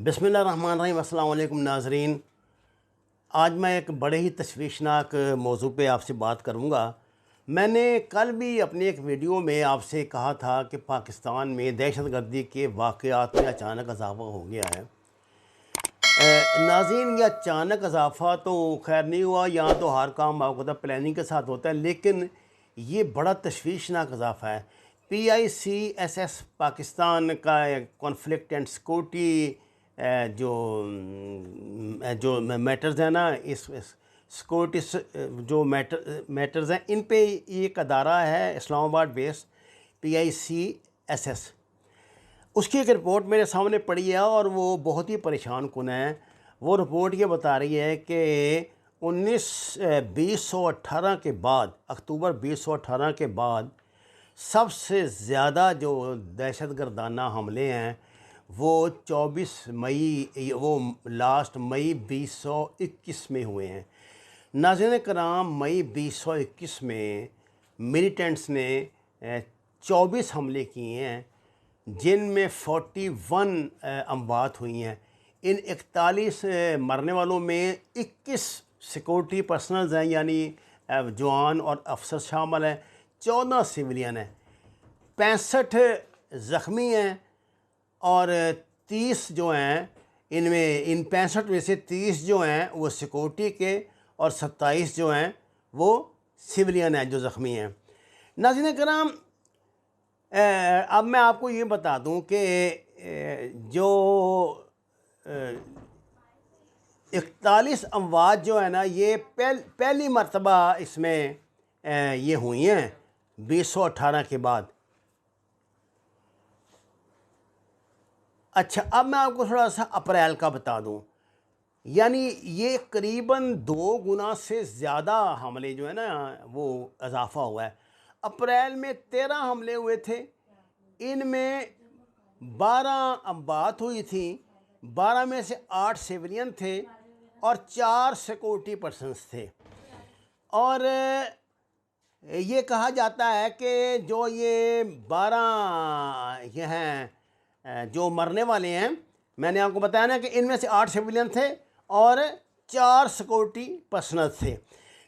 बिस्मिल्लाहिर्रहमानिर्रहीम। अस्सलाम वालेकुम नाज़रीन। आज मैं एक बड़े ही तशवीशनाक मौजू पे आपसे बात करूँगा। मैंने कल भी अपनी एक वीडियो में आपसे कहा था कि पाकिस्तान में दहशतगर्दी के वाक़यात में अचानक इजाफ़ा हो गया है। नाज़रीन, ये अचानक इजाफ़ा तो खैर नहीं हुआ, यहाँ तो हर काम बाकायदा प्लानिंग के साथ होता है, लेकिन ये बड़ा तशवीशनाक इजाफ़ा है। PICSS पाकिस्तान का कॉन्फ्लिक्ट एंड सिक्योरिटी जो जो मैटर्स हैं ना, इस सिक्योरिटी जो मैटर्स हैं, इन पे ये एक अदारा है इस्लामाबाद बेस्ड PICSS। उसकी एक रिपोर्ट मेरे सामने पड़ी है और वो बहुत ही परेशान कुन है। वो रिपोर्ट ये बता रही है कि 2018 के बाद, अक्टूबर 2018 के बाद सबसे ज़्यादा जो दहशतगर्दाना हमले हैं वो 24 मई, वो लास्ट मई 2021 में हुए हैं। नाज़रीन कराम, मई 2021 में मिलिटेंट्स ने 24 हमले किए हैं, जिनमें 41 अमवात हुई हैं। इन 41 मरने वालों में 21 सिक्योरिटी पर्सनल्स हैं, यानी जवान और अफसर शामिल हैं। 14 सिविलियन हैं, 65 ज़ख्मी हैं और 30 जो हैं, इनमें इन 65 में से 30 जो हैं वो सिक्योरिटी के और 27 जो हैं वो सिविलियन हैं जो ज़ख्मी हैं। नाज़रीन कराम, अब मैं आपको ये बता दूं कि जो 41 अमवात जो है ना, ये पहली मर्तबा इसमें ये हुई हैं 2018 के बाद। अच्छा, अब मैं आपको थोड़ा सा अप्रैल का बता दूं, यानी ये करीबन 2 गुना से ज़्यादा हमले जो है ना वो इजाफ़ा हुआ है। अप्रैल में 13 हमले हुए थे, इनमें 12 अमवात हुई थी, 12 में से 8 सिविलियन थे और 4 सिक्योरिटी पर्सन्स थे। और ये कहा जाता है कि जो ये 12 ये हैं जो मरने वाले हैं, मैंने आपको बताया ना कि इनमें से 8 सिविलियन थे और 4 सिक्योरिटी पर्सनल थे।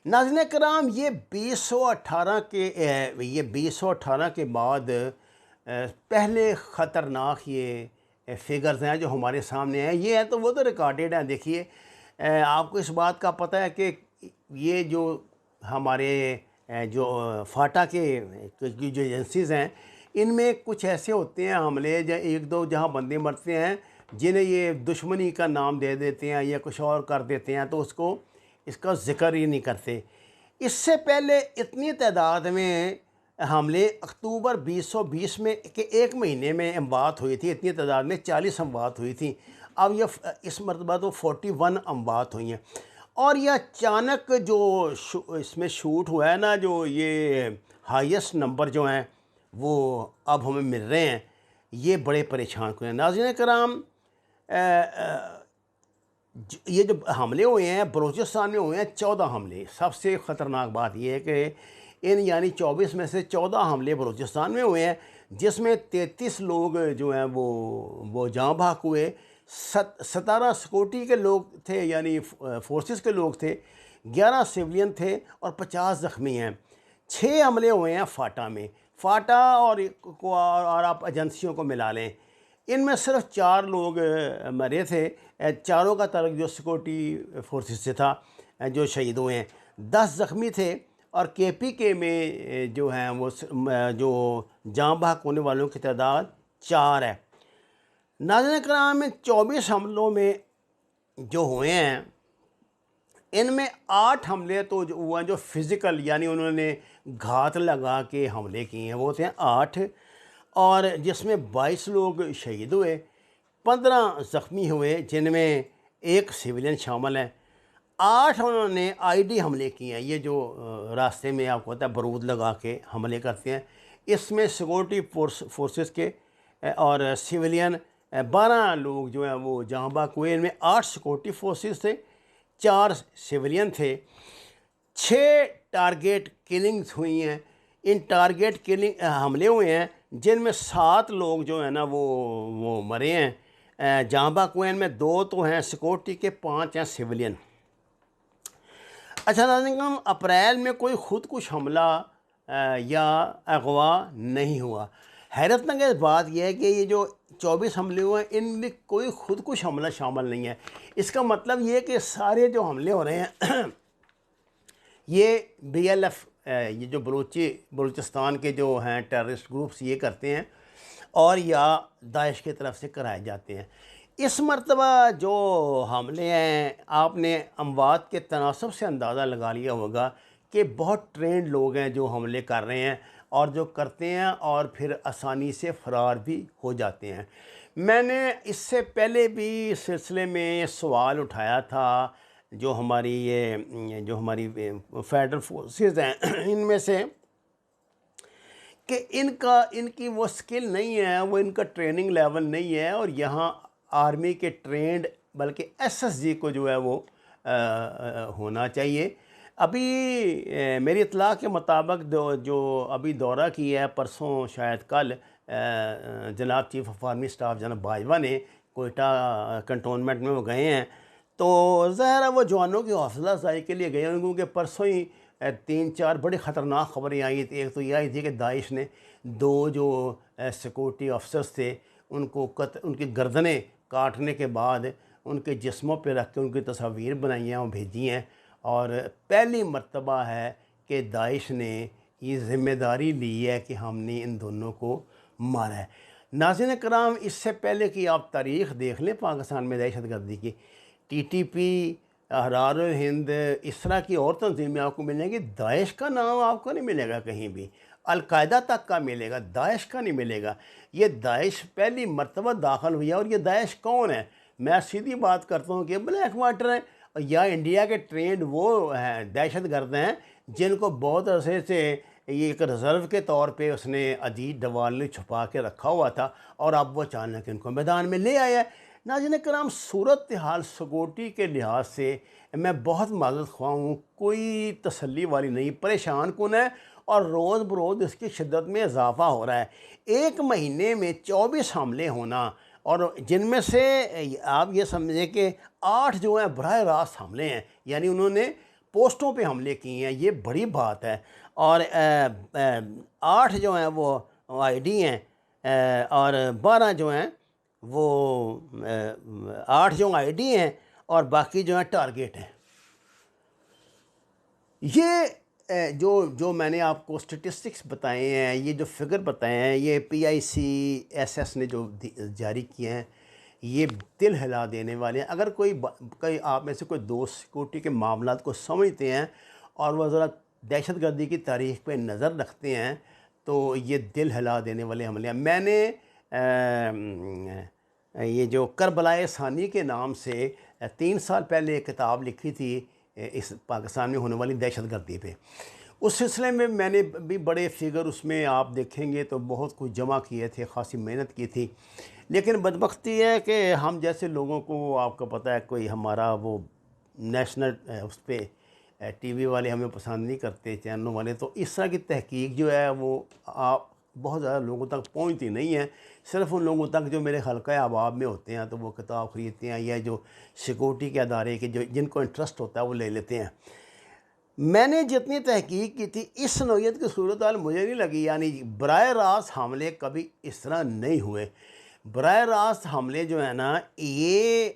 नाज़रीन कराम, ये 2018 के बाद पहले ख़तरनाक ये फिगर्स हैं जो हमारे सामने हैं। ये है तो वो तो रिकॉर्डेड हैं। देखिए, आपको इस बात का पता है कि ये जो हमारे जो फाटा के जो एजेंसीज़ हैं, इनमें कुछ ऐसे होते हैं हमले, एक दो जहां बंदे मरते हैं जिन्हें ये दुश्मनी का नाम दे देते हैं या कुछ और कर देते हैं, तो उसको इसका ज़िक्र ही नहीं करते। इससे पहले इतनी तादाद में हमले अक्टूबर 2020 में के एक महीने में अमवात हुई थी, इतनी तादाद में 40 अमवात हुई थी। अब ये इस मरतबा तो 41 अमवात हुई हैं। और यह अचानक जो इसमें शूट हुआ है ना, जो ये हाईएस्ट नंबर जो हैं वो अब हमें मिल रहे हैं, ये बड़े परेशान हुए हैं। नाज़रीन कराम, ये जो हमले हुए हैं बलूचिस्तान में हुए हैं 14 हमले। सबसे ख़तरनाक बात यह है कि इन यानी 24 में से 14 हमले बलूचिस्तान में हुए हैं, जिसमें 33 लोग जो हैं वो जाँ बहक हुए। 17 सिक्योरिटी के लोग थे, यानी फोर्सेस के लोग थे, 11 सिविलियन थे और 50 ज़ख्मी हैं। 6 हमले हुए हैं फाटा में। फाटा और आप एजेंसियों को मिला लें, इनमें सिर्फ 4 लोग मरे थे। चारों का ताल्लुक जो सिक्योरिटी फोर्सेस से था, जो शहीद हुए हैं। 10 ज़ख्मी थे और KPK में जो हैं वो जो जाँ बहक होने वालों की तादाद 4 है। नाज़रीन कराम, में 24 हमलों में जो हुए हैं, इनमें 8 हमले तो जो हुआ जो फिज़िकल, यानी उन्होंने घात लगा के हमले किए हैं, वो थे 8, और जिसमें 22 लोग शहीद हुए, 15 ज़ख्मी हुए, जिनमें 1 सिविलियन शामिल है। 8 उन्होंने ID हमले किए हैं, ये जो रास्ते में आपको पता है बारूद लगा के हमले करते हैं। इसमें सिक्योरिटी फोर्सेस के और सिविलियन 12 लोग जो हैं वो जहाँ बहक हुए। इनमें 8 सिक्योरिटी फोर्सेस थे, 4 सिविलियन थे। 6 टारगेट किलिंग्स हुई हैं। इन टारगेट किलिंग हमले हुए हैं, जिनमें 7 लोग जो है ना वो मरे हैं। जांबा कुएन में 2 तो हैं सिक्योरिटी के, 5 हैं सिविलियन। अच्छा नाज़रीन, अप्रैल में कोई ख़ुदकुश हमला या अगवा नहीं हुआ। हैरतअंगेज़ बात यह है कि ये जो 24 हमले हुए हैं इनमें कोई ख़ुदकुश हमला शामिल नहीं है। इसका मतलब ये है कि सारे जो हमले हो रहे हैं ये BLF, ये जो बलूचिस्तान के जो हैं टेररिस्ट ग्रुप्स ये करते हैं और या दाइश की तरफ से कराए जाते हैं। इस मरतबा जो हमले हैं, आपने अमवात के तनासब से अंदाज़ा लगा लिया होगा कि बहुत ट्रेंड लोग हैं जो हमले कर रहे हैं और जो करते हैं और फिर आसानी से फ़रार भी हो जाते हैं। मैंने इससे पहले भी इस सिलसिले में सवाल उठाया था, जो हमारी फेडरल फोर्सेस हैं इनमें से, कि इनकी वो स्किल नहीं है, वो इनका ट्रेनिंग लेवल नहीं है, और यहाँ आर्मी के ट्रेंड बल्कि SSG को जो है वो होना चाहिए। अभी मेरी इत्तला के मुताबिक जो अभी दौरा किया है, परसों शायद कल, जनाब चीफ ऑफ आर्मी स्टाफ जनाब बाजवा ने कोयटा कंटोनमेंट में वो गए हैं, तो ज़ाहिर है वो जवानों की हौसला अफजाई के लिए गए हैं, क्योंकि परसों ही 3-4 बड़ी ख़तरनाक ख़बरें आई थी। एक तो यह आई थी कि दाइश ने 2 जो सिक्योरिटी अफसर्स थे उनकी गर्दनें काटने के बाद उनके जिस्मों पे रख के उनकी तस्वीर बनाई हैं और भेजी हैं, और पहली मर्तबा है कि दाइश ने ये ज़िम्मेदारी ली है कि हमने इन दोनों को मारा है। नाज़रीन कराम, इससे पहले कि आप तारीख़ देख लें पाकिस्तान में दहशतगर्दी की, TTP, अहरार हिंद, इस तरह की और तंजीमें आपको मिलेंगी। दाइश का नाम आपको नहीं मिलेगा कहीं भी, अलकायदा तक का मिलेगा, दाइश का नहीं मिलेगा। ये दाइश पहली मर्तबा दाखिल हुई है, और ये दाइश कौन है? मैं सीधी बात करता हूँ कि ब्लैक वाटर है या इंडिया के ट्रेंड वो हैं दहशतगर्द हैं जिनको बहुत अरसे से ये एक रिज़र्व के तौर पे उसने अजीत डोवाल ने छुपा के रखा हुआ था, और अब वो अचानक इनको मैदान में ले आया है। नाज़रीन कराम, सूरत हाल सिक्योरिटी के लिहाज से मैं बहुत माज़रत ख्वाह हूँ, कोई तसल्ली वाली नहीं, परेशान कुन है, और रोज़ बरोज़ इसकी शिद्दत में इजाफ़ा हो रहा है। एक महीने में 24 हमले होना, और जिनमें से आप ये समझें कि 8 जो हैं बराह रास्त हमले हैं, यानी उन्होंने पोस्टों पे हमले किए हैं, ये बड़ी बात है। और 8 जो हैं वो ID हैं, और 12 जो हैं वो 8 जो ID हैं और बाकी जो हैं टारगेट हैं। ये जो मैंने आपको स्टेटिस्टिक्स बताए हैं, ये जो फिगर बताए हैं, ये PICSS ने जो जारी किए हैं, ये दिल हिला देने वाले हैं। अगर कोई आप में से कोई दोस्त सिक्योरिटी के मामलात को समझते हैं और वह ज़रा दहशतगर्दी की तारीख़ पे नज़र रखते हैं, तो ये दिल हिला देने वाले हमले हैं। मैंने ये जो करबलाए सानी के नाम से 3 साल पहले एक किताब लिखी थी इस पाकिस्तान में होने वाली दहशतगर्दी पे। उस सिलसिले में मैंने भी बड़े फिगर उसमें आप देखेंगे तो बहुत कुछ जमा किए थे, ख़ासी मेहनत की थी, लेकिन बदबख्ती है कि हम जैसे लोगों को, आपको पता है, कोई हमारा वो नेशनल उस पर TV वाले हमें पसंद नहीं करते, चैनलों वाले, तो इस तरह की तहकीक जो है वो आप बहुत ज़्यादा लोगों तक पहुंचती नहीं है। सिर्फ उन लोगों तक जो मेरे हल्का अहबाब में होते हैं तो वो किताब ख़रीदते हैं, या जो सिक्योरिटी के अदारे के जिनको इंटरेस्ट होता है वो ले लेते हैं। मैंने जितनी तहकीक की थी, इस नौइयत की सूरत हाल मुझे नहीं लगी, यानी बराह रास्त हमले कभी इस तरह नहीं हुए। बराह रास्त हमले जो है ना, ये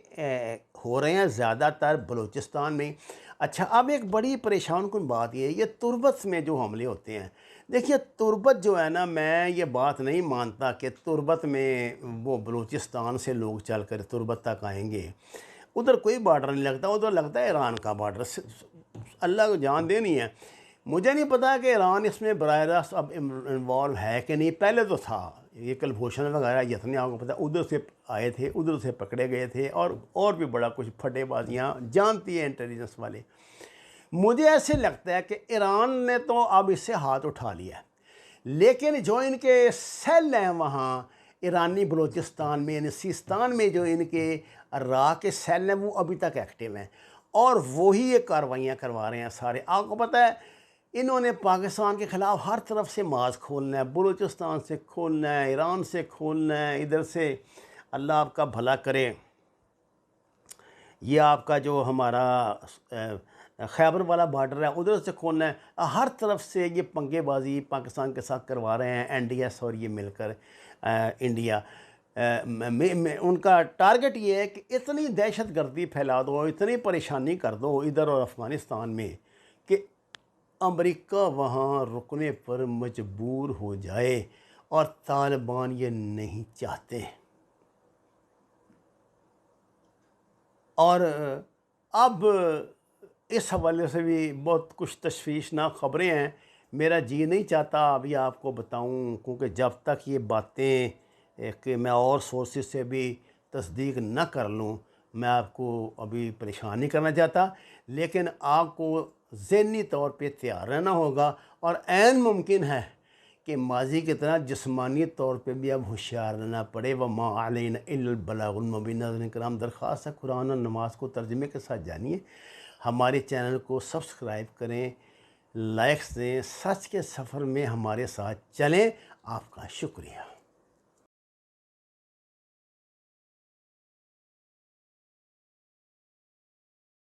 हो रहे हैं ज़्यादातर बलूचिस्तान में। अच्छा, अब एक बड़ी परेशान कुन बात ये है, ये तुर्बत में जो हमले होते हैं। देखिए, तुर्बत जो है ना, मैं ये बात नहीं मानता कि तुर्बत में वो बलूचिस्तान से लोग चल कर तुर्बत तक आएंगे। उधर कोई बॉर्डर नहीं लगता, उधर लगता है ईरान का बॉर्डर। अल्लाह को जान देनी है। मुझे नहीं पता कि ईरान इसमें बराह रास्त अब इन्वॉल्व है कि नहीं, पहले तो था। ये कुलभूषण वगैरह जितने आपको पता, उधर से आए थे, उधर से पकड़े गए थे, और भी बड़ा कुछ फटेबाजियाँ जानती है इंटेलिजेंस वाले। मुझे ऐसे लगता है कि ईरान ने तो अब इससे हाथ उठा लिया है, लेकिन जो इनके सेल हैं वहाँ ईरानी बलूचिस्तान में, यानी सिस्तान में जो इनके रा के सेल हैं, वो अभी तक एक्टिव हैं, और वही ये कार्रवाइयाँ करवा रहे हैं सारे। आपको पता है, इन्होंने पाकिस्तान के ख़िलाफ़ हर तरफ से मार्च खोलना है, बलूचिस्तान से खोलना है, ईरान से खोलना है, इधर से अल्लाह आपका भला करे। ये आपका जो हमारा खैबर वाला बॉर्डर है उधर से खोलना है, हर तरफ से ये पंगेबाजी पाकिस्तान के साथ करवा रहे हैं NDS और ये मिलकर इंडिया। उनका टारगेट ये है कि इतनी दहशत गर्दी फैला दो, इतनी परेशानी कर दो इधर और अफ़गानिस्तान में कि अमेरिका वहाँ रुकने पर मजबूर हो जाए, और तालिबान ये नहीं चाहते। और अब इस हवाले से भी बहुत कुछ तशवीशनाक ख़बरें हैं। मेरा जी नहीं चाहता अभी आपको बताऊं, क्योंकि जब तक ये बातें कि मैं और सोर्सेज से भी तस्दीक न कर लूं, मैं आपको अभी परेशान नहीं करना चाहता। लेकिन आपको ज़हनी तौर पे तैयार रहना होगा, और ऐन मुमकिन है कि माजी की तरह जिस्मानी तौर पे भी अब होशियार रहना पड़े। व मा अलैना इल्लल बलागुल मुबीन। नाज़रीन किराम, दरख्वास्त है कुरान और नमाज को तर्जुमे के साथ जानिए, हमारे चैनल को सब्सक्राइब करें, लाइक्स दें, सच के सफ़र में हमारे साथ चलें। आपका शुक्रिया।